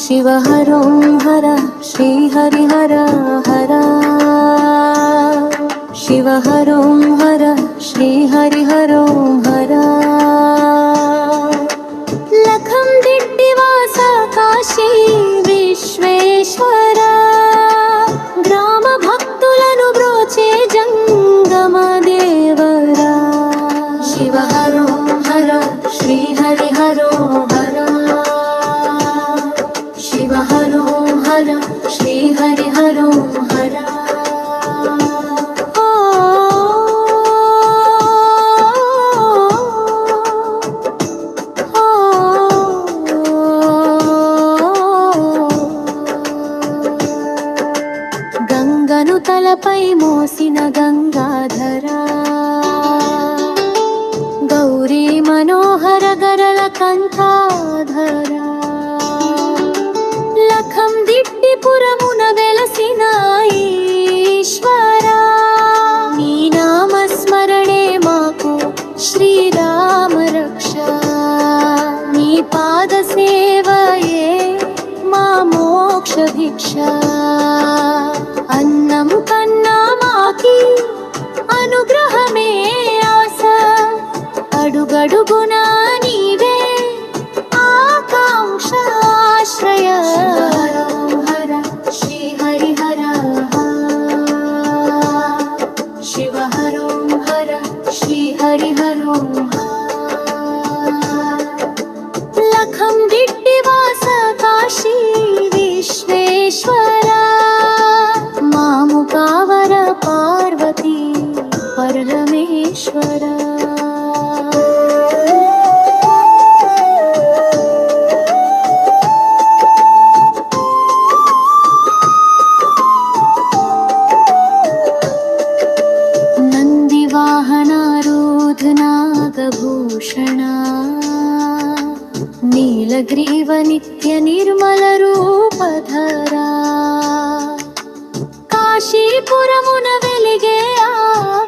शिव हरो हर श्री हरि हर हर शिव हरो हर श्री हरि हरो हर लखं दिट्टिवास काशी विश्वेश्वर ग्राम भक्तुలను ब्रोचे जंगम देवरा शिव हरो हर श्री हरि हरो हर शिव हरो हर श्री हरि हरो हर గంగను తలపై మోసిన గంగాధరా గౌరీ మనోహర గరళ కంఠాధరా లఖం దిట్టిపురమున వెలసిన ఈశ్వరా నీ నామస్మరణే మాకు శ్రీరామ రక్ష నీ పాద సేవయే మా మోక్ష భిక్ష అన్నం కన్నా మాకి అనుగ్రహమే ఆశ అడుగడుగునా నీవే ఆకాంక్ష ఆశ్రయ హర శ్రీ హరి హర శివ హరో హర శ్రీ హరి హరో లఖం దిట్టివాస కాశీ విశ్వేశ్వర మాము కావర పార్వతీ పరమేశ్వర నందివాహనారూఢ నాగభూషణ నీలగ్రీవ నిత్య నిర్మల రూపధరా కాశీపురమున వెలిగే ఆ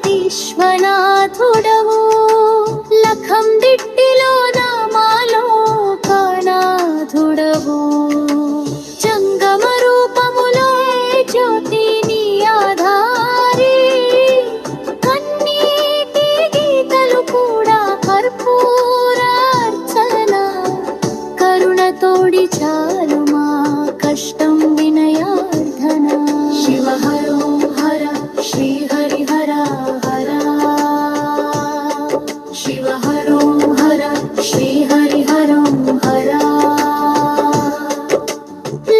విశ్వనాథుడవు లఖం దిట్టిలో నామాలో కానాథుడవు జంగమ రూపములో జ్యోతి నీ ఆధారి కన్నీటి గీతలు కూడా కర్పూరార్చన కరుణతోడి చాలు మా కష్టం వినయార్ధన शिव हरो हर श्री हरि हर हर शिव हरो हर श्री हरि हरो हर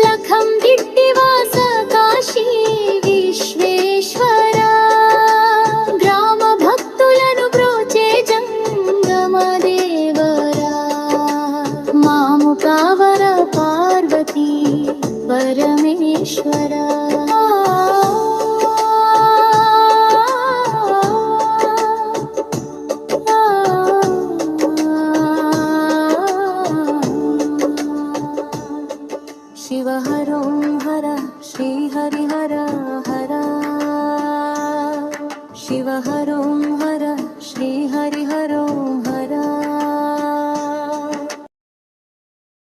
लखं दिट्टिवास काशी विश्वेश्वर ग्राम भक्तुలను బ్రోచే జంగమ దేవరా మాము కావర పార్వతీ పరమేశ్వర